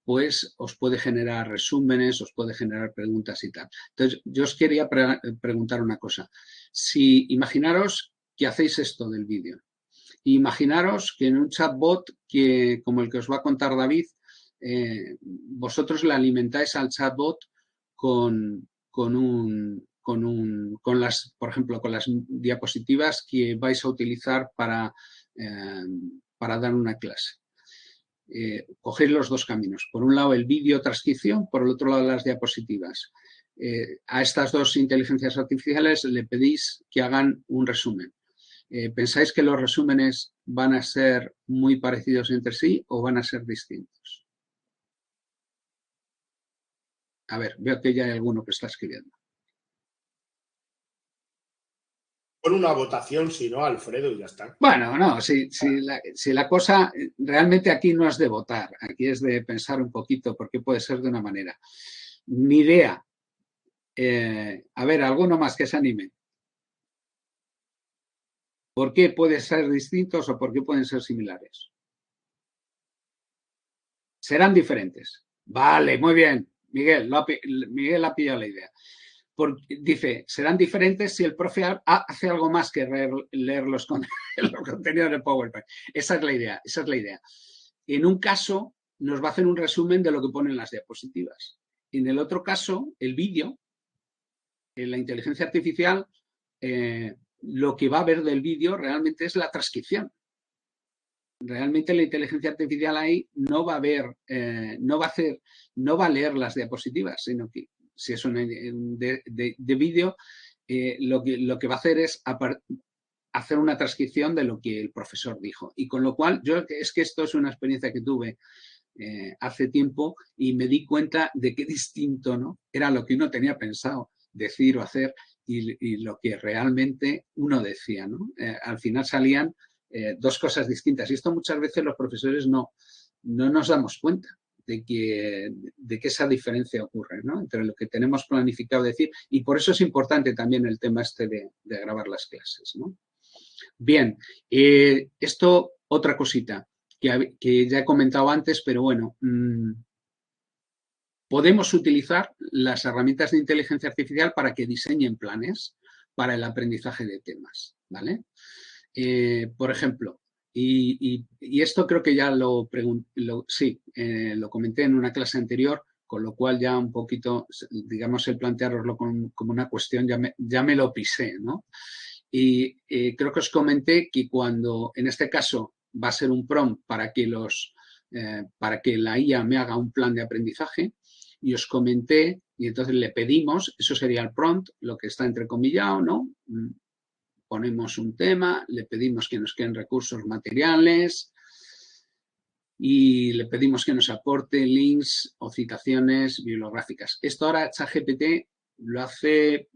pues os puede generar resúmenes, os puede generar preguntas y tal. Entonces, yo os quería preguntar una cosa. Si imaginaros que hacéis esto del vídeo, imaginaros que en un chatbot como el que os va a contar David, vosotros le alimentáis al chatbot con las, por ejemplo, con las diapositivas que vais a utilizar para dar una clase. Cogéis los dos caminos. Por un lado el vídeo transcripción, por el otro lado las diapositivas. A estas dos inteligencias artificiales le pedís que hagan un resumen. ¿Pensáis que los resúmenes van a ser muy parecidos entre sí o van a ser distintos? A ver, veo que ya hay alguno que está escribiendo. Pon una votación, si no, Alfredo, y ya está. Bueno, no, si la cosa realmente aquí no es de votar, aquí es de pensar un poquito por qué puede ser de una manera. Ni idea. A ver, alguno más que se anime. ¿Por qué pueden ser distintos o por qué pueden ser similares? Serán diferentes. Vale, muy bien. Miguel ha pillado la idea. Dice, serán diferentes si el profe hace algo más que leer los contenidos de PowerPoint. Esa es la idea. En un caso, nos va a hacer un resumen de lo que ponen las diapositivas. En el otro caso, el vídeo, en la inteligencia artificial, lo que va a ver del vídeo realmente es la transcripción. Realmente la inteligencia artificial ahí no va a ver, no va a leer las diapositivas, sino que si es de vídeo, lo que va a hacer es hacer una transcripción de lo que el profesor dijo. Y con lo cual, es que esto es una experiencia que tuve hace tiempo y me di cuenta de qué distinto, ¿no? Era lo que uno tenía pensado decir o hacer y lo que realmente uno decía, ¿no? Al final salían dos cosas distintas. Y esto muchas veces los profesores no nos damos cuenta de que esa diferencia ocurre, ¿no? Entre lo que tenemos planificado decir. Y por eso es importante también el tema este de grabar las clases, ¿no? Bien, esto, otra cosita que ya he comentado antes, pero bueno, podemos utilizar las herramientas de inteligencia artificial para que diseñen planes para el aprendizaje de temas, ¿vale? Por ejemplo, y esto creo que ya lo comenté en una clase anterior, con lo cual ya un poquito, digamos, el plantearoslo como una cuestión ya me lo pisé, ¿no? Y creo que os comenté que cuando, en este caso, va a ser un prompt para que la IA me haga un plan de aprendizaje, y os comenté, y entonces le pedimos, eso sería el prompt, lo que está entrecomillado, ¿no? Ponemos un tema, le pedimos que nos queden recursos materiales, y le pedimos que nos aporte links o citaciones bibliográficas. Esto ahora ChatGPT lo hace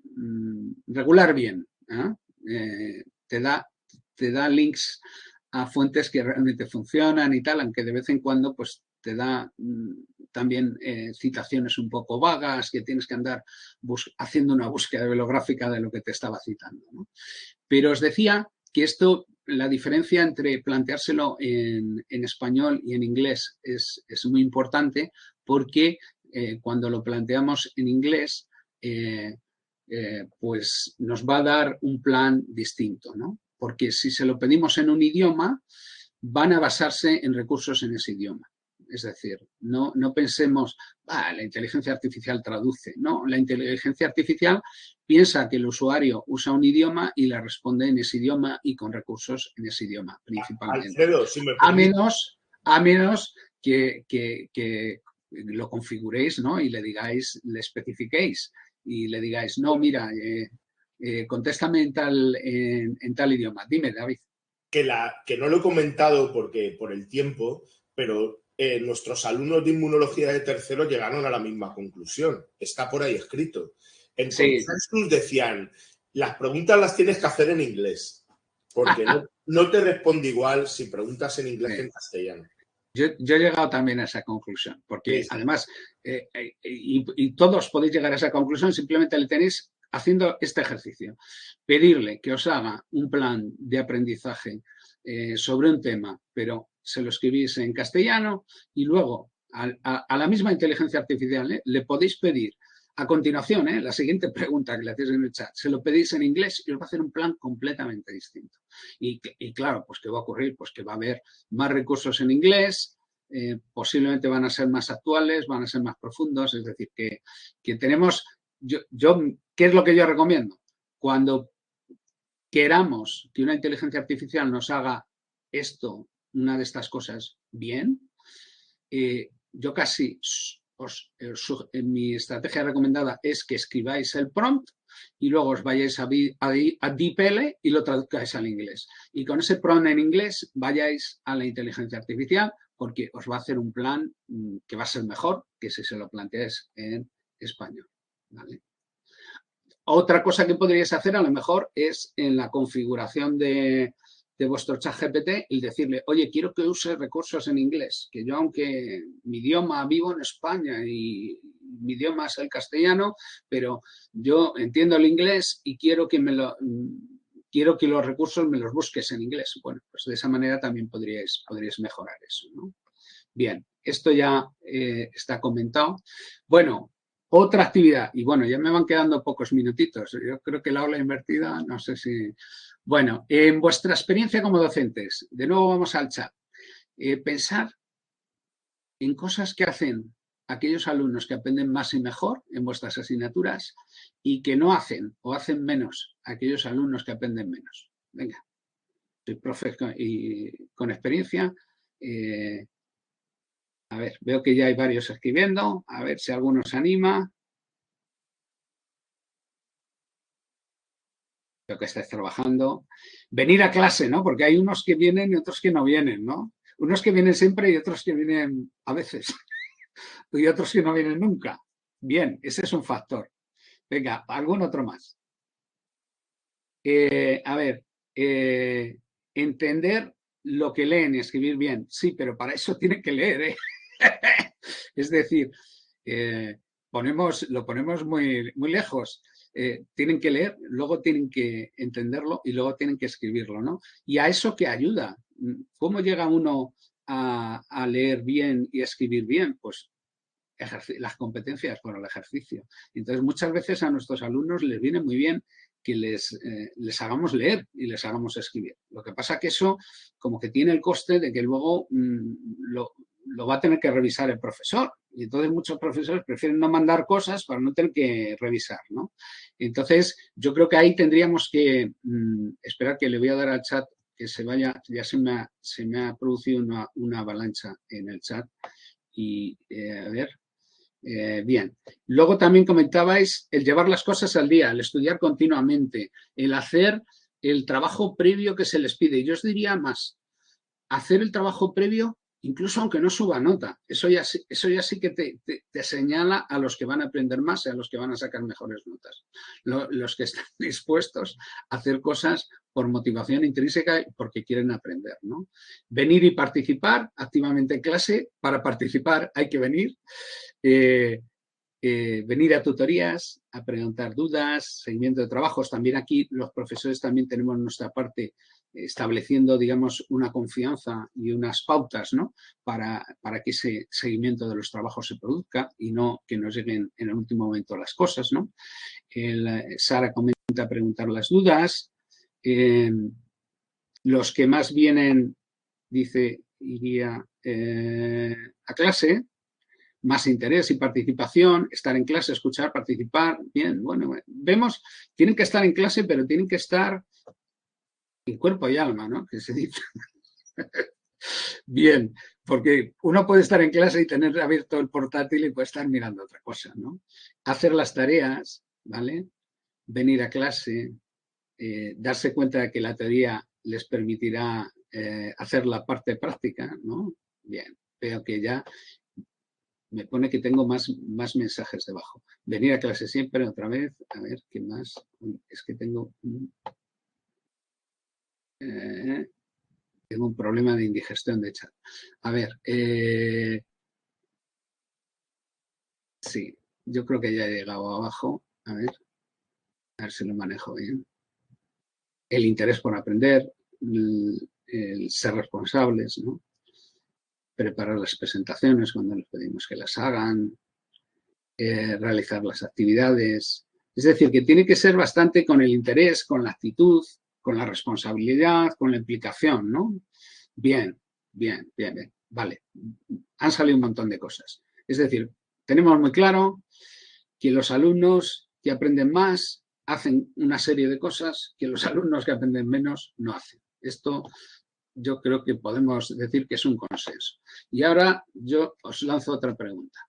regular bien, ¿eh? Te da links a fuentes que realmente funcionan y tal, aunque de vez en cuando pues te da también citaciones un poco vagas, que tienes que andar haciendo una búsqueda bibliográfica de lo que te estaba citando, ¿no? Pero os decía que esto, la diferencia entre planteárselo en español y en inglés es muy importante, porque cuando lo planteamos en inglés, pues nos va a dar un plan distinto, ¿no? Porque si se lo pedimos en un idioma, van a basarse en recursos en ese idioma. Es decir, no pensemos, la inteligencia artificial traduce. No, la inteligencia artificial piensa que el usuario usa un idioma y le responde en ese idioma y con recursos en ese idioma, principalmente. Alfredo, si me a menos que lo configuréis, ¿no? Y le digáis, le especifiquéis y le digáis, no, mira, contéstame en tal idioma. Dime, David. Que no lo he comentado porque por el tiempo, pero nuestros alumnos de inmunología de tercero llegaron a la misma conclusión. Está por ahí escrito. En Consensus decían, las preguntas las tienes que hacer en inglés, porque no te responde igual si preguntas en inglés que en castellano. Yo he llegado también a esa conclusión, porque además, y todos podéis llegar a esa conclusión, simplemente le tenéis haciendo este ejercicio. Pedirle que os haga un plan de aprendizaje sobre un tema, pero se lo escribís en castellano y luego a la misma inteligencia artificial le podéis pedir a continuación, la siguiente pregunta que le hacéis en el chat, se lo pedís en inglés y os va a hacer un plan completamente distinto. Y claro, pues ¿qué va a ocurrir? Pues que va a haber más recursos en inglés, posiblemente van a ser más actuales, van a ser más profundos, es decir, que tenemos, ¿qué es lo que yo recomiendo? Cuando queramos que una inteligencia artificial nos haga esto, una de estas cosas bien, yo casi mi estrategia recomendada es que escribáis el prompt y luego os vayáis a DeepL y lo traduzcáis al inglés. Y con ese prompt en inglés vayáis a la inteligencia artificial porque os va a hacer un plan que va a ser mejor que si se lo planteáis en español. ¿Vale? Otra cosa que podríais hacer a lo mejor es en la configuración de vuestro ChatGPT y decirle, oye, quiero que use recursos en inglés, que yo aunque mi idioma vivo en España y mi idioma es el castellano, pero yo entiendo el inglés y quiero que los recursos me los busques en inglés. Bueno, pues de esa manera también podríais mejorar eso, ¿no? Bien, esto ya está comentado. Bueno, otra actividad, y bueno, ya me van quedando pocos minutitos. Yo creo que la aula invertida, no sé si... Bueno, en vuestra experiencia como docentes, de nuevo vamos al chat. Pensar en cosas que hacen aquellos alumnos que aprenden más y mejor en vuestras asignaturas y que no hacen o hacen menos aquellos alumnos que aprenden menos. Venga, soy profe y con experiencia. A ver, veo que ya hay varios escribiendo. A ver si alguno se anima. Veo que estáis trabajando. Venir a clase, ¿no? Porque hay unos que vienen y otros que no vienen, ¿no? Unos que vienen siempre y otros que vienen a veces. Y otros que no vienen nunca. Bien, ese es un factor. Venga, algún otro más. A ver, entender lo que leen y escribir bien. Sí, pero para eso tienen que leer, ¿eh? Es decir, lo ponemos muy, muy lejos. Tienen que leer, luego tienen que entenderlo y luego tienen que escribirlo, ¿no? ¿Y a eso qué ayuda? ¿Cómo llega uno a leer bien y a escribir bien? Pues las competencias por el ejercicio. Entonces, muchas veces a nuestros alumnos les viene muy bien que les hagamos leer y les hagamos escribir. Lo que pasa que eso como que tiene el coste de que luego lo va a tener que revisar el profesor. Y entonces muchos profesores prefieren no mandar cosas para no tener que revisar, ¿no? Entonces, yo creo que ahí tendríamos que esperar, que le voy a dar al chat que se vaya. Ya se me ha producido una avalancha en el chat. Y, a ver, bien. Luego también comentabais el llevar las cosas al día, el estudiar continuamente, el hacer el trabajo previo que se les pide. Yo os diría más, hacer el trabajo previo incluso aunque no suba nota. Eso ya sí que te señala a los que van a aprender más y a los que van a sacar mejores notas. Los que están dispuestos a hacer cosas por motivación intrínseca y porque quieren aprender, ¿no? Venir y participar activamente en clase. Para participar hay que venir. Venir a tutorías, a preguntar dudas, seguimiento de trabajos. También aquí los profesores también tenemos nuestra parte estableciendo, digamos, una confianza y unas pautas, ¿no? para que ese seguimiento de los trabajos se produzca y no que nos lleguen en el último momento las cosas, ¿no? Sara comenta preguntar las dudas. Los que más vienen, dice, iría a clase. Más interés y participación, estar en clase, escuchar, participar. Bien, bueno, vemos, tienen que estar en clase, pero tienen que estar en cuerpo y alma, ¿no? Que se dice. Bien, porque uno puede estar en clase y tener abierto el portátil y puede estar mirando otra cosa, ¿no? Hacer las tareas, ¿vale? Venir a clase, darse cuenta de que la teoría les permitirá hacer la parte práctica, ¿no? Bien, veo que ya me pone que tengo más mensajes debajo. Venir a clase siempre, otra vez. A ver, ¿qué más? Es que tengo un problema de indigestión de chat. A ver. Sí, yo creo que ya he llegado abajo. A ver si lo manejo bien. El interés por aprender, el ser responsables, ¿no? Preparar las presentaciones cuando les pedimos que las hagan, realizar las actividades. Es decir, que tiene que ser bastante con el interés, con la actitud, con la responsabilidad, con la implicación, ¿no? Bien. Vale, han salido un montón de cosas. Es decir, tenemos muy claro que los alumnos que aprenden más hacen una serie de cosas que los alumnos que aprenden menos no hacen. Esto yo creo que podemos decir que es un consenso. Y ahora yo os lanzo otra pregunta.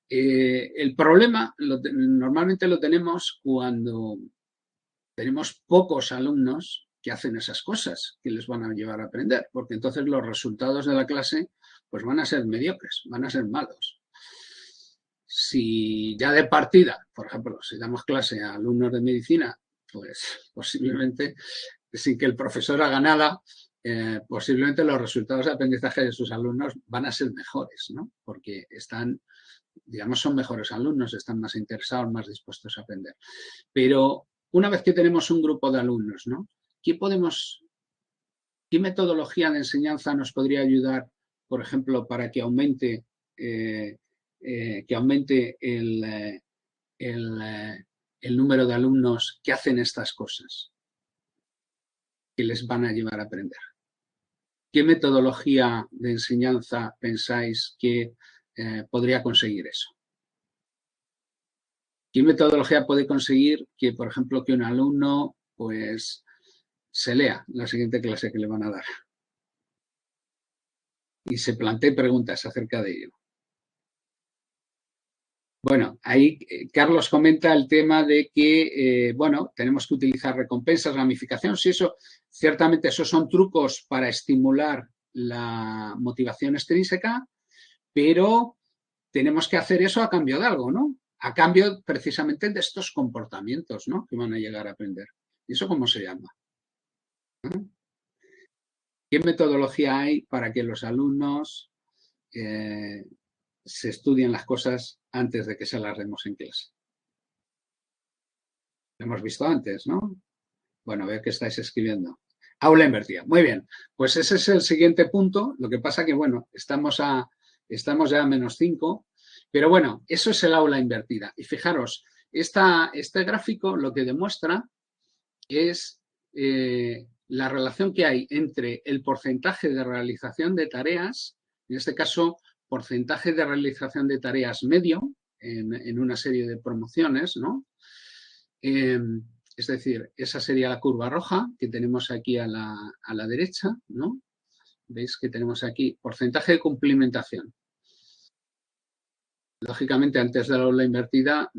El problema normalmente lo tenemos cuando tenemos pocos alumnos que hacen esas cosas que les van a llevar a aprender, porque entonces los resultados de la clase pues van a ser mediocres, van a ser malos. Si ya de partida, por ejemplo, si damos clase a alumnos de medicina, pues posiblemente sin que el profesor haga nada, posiblemente los resultados de aprendizaje de sus alumnos van a ser mejores, ¿no? Porque están, digamos, son mejores alumnos, están más interesados, más dispuestos a aprender. Pero una vez que tenemos un grupo de alumnos, ¿no? ¿Qué metodología de enseñanza nos podría ayudar, por ejemplo, para que aumente el número de alumnos que hacen estas cosas, que les van a llevar a aprender? ¿Qué metodología de enseñanza pensáis que podría conseguir eso? ¿Qué metodología puede conseguir que, por ejemplo, que un alumno pues se lea la siguiente clase que le van a dar y se plantee preguntas acerca de ello? Bueno, ahí Carlos comenta el tema de que, bueno, tenemos que utilizar recompensas, gamificación. Sí, eso, ciertamente esos son trucos para estimular la motivación extrínseca, pero tenemos que hacer eso a cambio de algo, ¿no? A cambio precisamente de estos comportamientos, ¿no? Que van a llegar a aprender. ¿Y eso cómo se llama? ¿Qué metodología hay para que los alumnos se estudien las cosas antes de que se las demos en clase? Lo hemos visto antes, ¿no? Bueno, veo que estáis escribiendo. Aula invertida. Muy bien. Pues ese es el siguiente punto. Lo que pasa que, bueno, estamos ya a -5, pero bueno, eso es el aula invertida. Y fijaros, este gráfico lo que demuestra es la relación que hay entre el porcentaje de realización de tareas, en este caso, porcentaje de realización de tareas medio en una serie de promociones, ¿no? Es decir, esa sería la curva roja que tenemos aquí a la derecha, ¿no? Veis que tenemos aquí porcentaje de cumplimentación. lógicamente, antes de la aula invertida,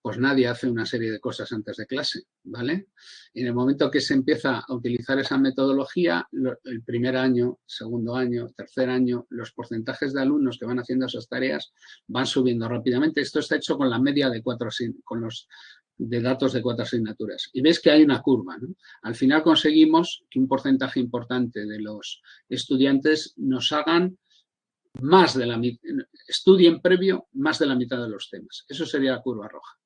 pues nadie hace una serie de cosas antes de clase, ¿vale? En el momento que se empieza a utilizar esa metodología, el primer año, segundo año, tercer año, los porcentajes de alumnos que van haciendo esas tareas van subiendo rápidamente. Esto está hecho con la media de de datos de 4 asignaturas. Y ves que hay una curva, ¿no? Al final conseguimos que un porcentaje importante de los estudiantes nos hagan más de la mitad, estudien previo más de la mitad de los temas. Eso sería la curva roja.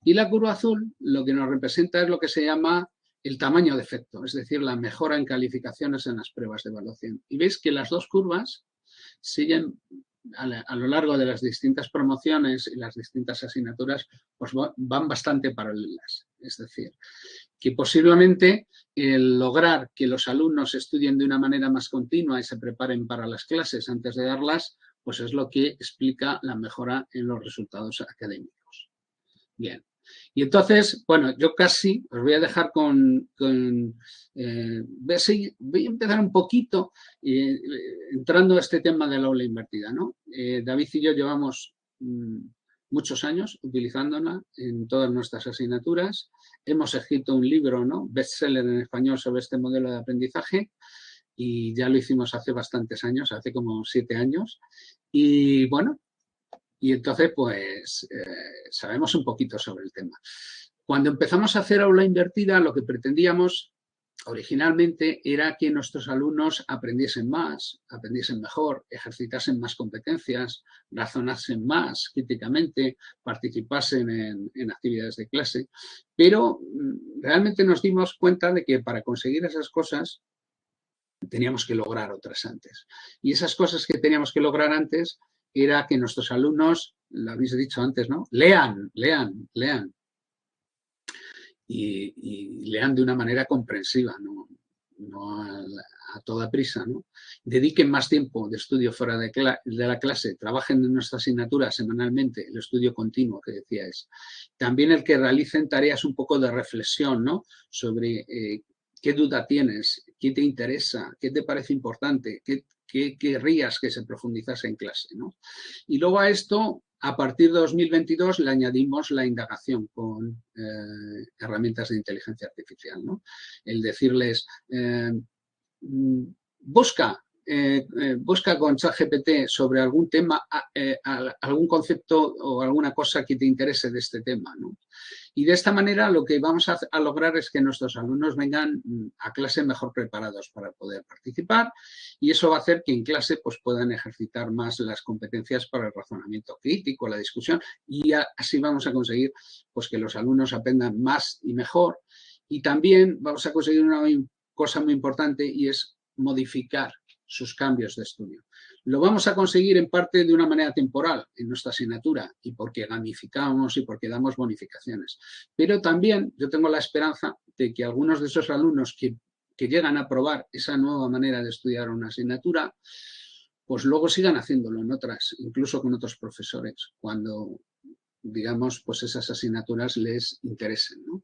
Y la curva azul lo que nos representa es lo que se llama el tamaño de efecto, es decir, la mejora en calificaciones en las pruebas de evaluación. Y veis que las dos curvas siguen a lo largo de las distintas promociones y las distintas asignaturas, pues van bastante paralelas. Es decir, que posiblemente el lograr que los alumnos estudien de una manera más continua y se preparen para las clases antes de darlas, pues es lo que explica la mejora en los resultados académicos. Bien. Y entonces, bueno, yo casi os voy a dejar voy a empezar un poquito entrando a este tema del aula invertida, ¿no? David y yo llevamos muchos años utilizándola en todas nuestras asignaturas. Hemos escrito un libro, ¿no?, bestseller en español sobre este modelo de aprendizaje y ya lo hicimos hace bastantes años, hace como 7 años. Y bueno, y entonces pues sabemos un poquito sobre el tema. Cuando empezamos a hacer aula invertida, lo que pretendíamos originalmente era que nuestros alumnos aprendiesen más, aprendiesen mejor, ejercitasen más competencias, razonasen más críticamente, participasen en actividades de clase, pero realmente nos dimos cuenta de que para conseguir esas cosas teníamos que lograr otras antes. Y esas cosas que teníamos que lograr antes era que nuestros alumnos, lo habéis dicho antes, ¿no?, lean. Y lean de una manera comprensiva, no a toda prisa, ¿no? Dediquen más tiempo de estudio fuera de la clase, trabajen en nuestra asignatura semanalmente, el estudio continuo que decíais. También el que realicen tareas un poco de reflexión, ¿no?, sobre qué duda tienes, qué te interesa, qué te parece importante, qué querrías que se profundizase en clase, ¿no? Y luego a esto, a partir de 2022, le añadimos la indagación con herramientas de inteligencia artificial, ¿no? El decirles, busca con ChatGPT sobre algún tema, algún concepto o alguna cosa que te interese de este tema, ¿no? Y de esta manera lo que vamos a lograr es que nuestros alumnos vengan a clase mejor preparados para poder participar, y eso va a hacer que en clase pues, puedan ejercitar más las competencias para el razonamiento crítico, la discusión, y así vamos a conseguir pues, que los alumnos aprendan más y mejor. Y también vamos a conseguir una cosa muy importante, y es modificar sus cambios de estudio. Lo vamos a conseguir en parte de una manera temporal en nuestra asignatura y porque gamificamos y porque damos bonificaciones. Pero también yo tengo la esperanza de que algunos de esos alumnos que llegan a probar esa nueva manera de estudiar una asignatura, pues luego sigan haciéndolo en otras, incluso con otros profesores, cuando, digamos, pues esas asignaturas les interesen, ¿no?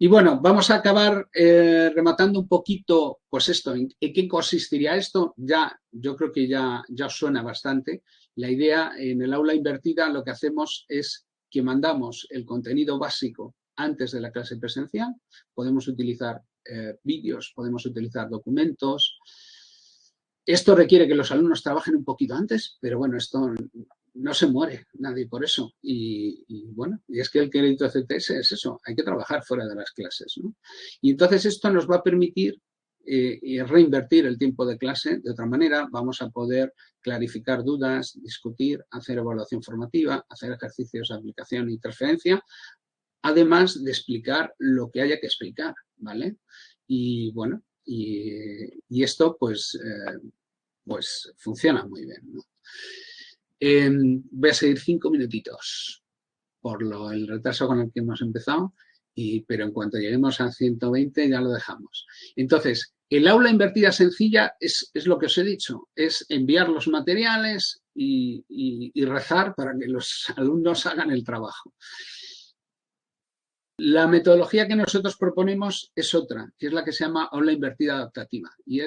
Y bueno, vamos a acabar rematando un poquito, pues esto, ¿en qué consistiría esto? Ya, yo creo que ya os suena bastante. La idea en el aula invertida lo que hacemos es que mandamos el contenido básico antes de la clase presencial. Podemos utilizar vídeos, podemos utilizar documentos. Esto requiere que los alumnos trabajen un poquito antes, pero bueno, esto no se muere nadie por eso. Y bueno, y es que el crédito CTS es eso, hay que trabajar fuera de las clases, ¿no? Y entonces esto nos va a permitir reinvertir el tiempo de clase de otra manera. Vamos a poder clarificar dudas, discutir, hacer evaluación formativa, hacer ejercicios de aplicación y transferencia, además de explicar lo que haya que explicar, ¿vale? Y bueno, y esto pues funciona muy bien, ¿no? Voy a seguir 5 minutitos por el retraso con el que hemos empezado, pero en cuanto lleguemos a 120 ya lo dejamos. Entonces, el aula invertida sencilla es lo que os he dicho, es enviar los materiales y rezar para que los alumnos hagan el trabajo. La metodología que nosotros proponemos es otra, que es la que se llama aula invertida adaptativa. Y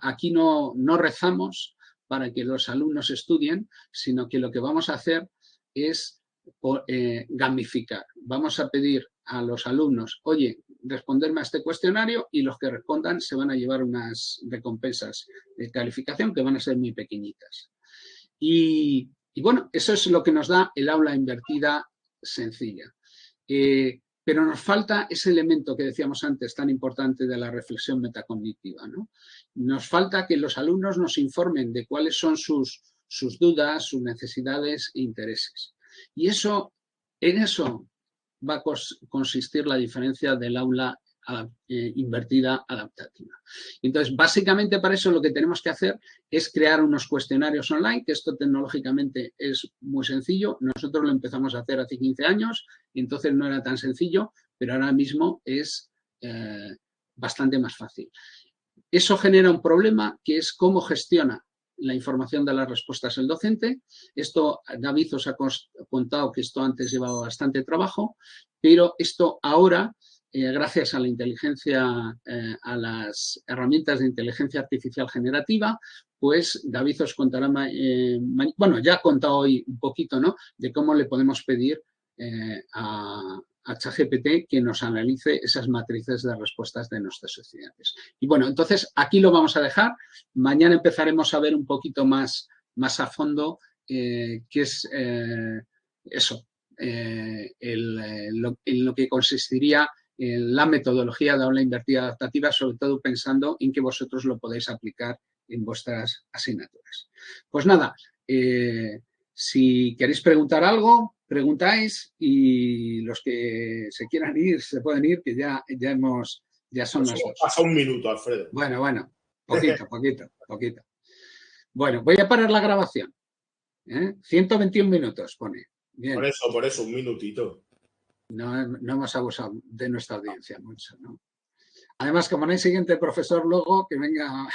aquí no rezamos, para que los alumnos estudien, sino que lo que vamos a hacer es gamificar. Vamos a pedir a los alumnos, oye, responderme a este cuestionario, y los que respondan se van a llevar unas recompensas de calificación que van a ser muy pequeñitas. Y bueno, eso es lo que nos da el aula invertida sencilla. Pero nos falta ese elemento que decíamos antes tan importante de la reflexión metacognitiva, ¿no? Nos falta que los alumnos nos informen de cuáles son sus dudas, sus necesidades e intereses. Y en eso va a consistir la diferencia del aula invertida adaptativa. Entonces, básicamente para eso lo que tenemos que hacer es crear unos cuestionarios online, que esto tecnológicamente es muy sencillo. Nosotros lo empezamos a hacer hace 15 años y entonces no era tan sencillo, pero ahora mismo es bastante más fácil. Eso genera un problema, que es cómo gestiona la información de las respuestas el docente. Esto, David os ha contado que esto antes llevaba bastante trabajo, pero esto ahora, gracias a la inteligencia, a las herramientas de inteligencia artificial generativa, pues David os contará, bueno, ya ha contado hoy un poquito, ¿no?, de cómo le podemos pedir a ChatGPT que nos analice esas matrices de respuestas de nuestros estudiantes. Y bueno, entonces aquí lo vamos a dejar. Mañana empezaremos a ver un poquito más a fondo qué es eso, en lo que consistiría en la metodología de aula invertida adaptativa, sobre todo pensando en que vosotros lo podéis aplicar en vuestras asignaturas. Pues nada, si queréis preguntar algo, preguntáis, y los que se quieran ir, se pueden ir, que ya son las 2. Pasa un minuto, Alfredo. Bueno, poquito. Bueno, voy a parar la grabación. 121 minutos pone. Bien. Por eso, un minutito. No hemos abusado de nuestra audiencia mucho, ¿no? Además, como no hay siguiente profesor luego, que venga...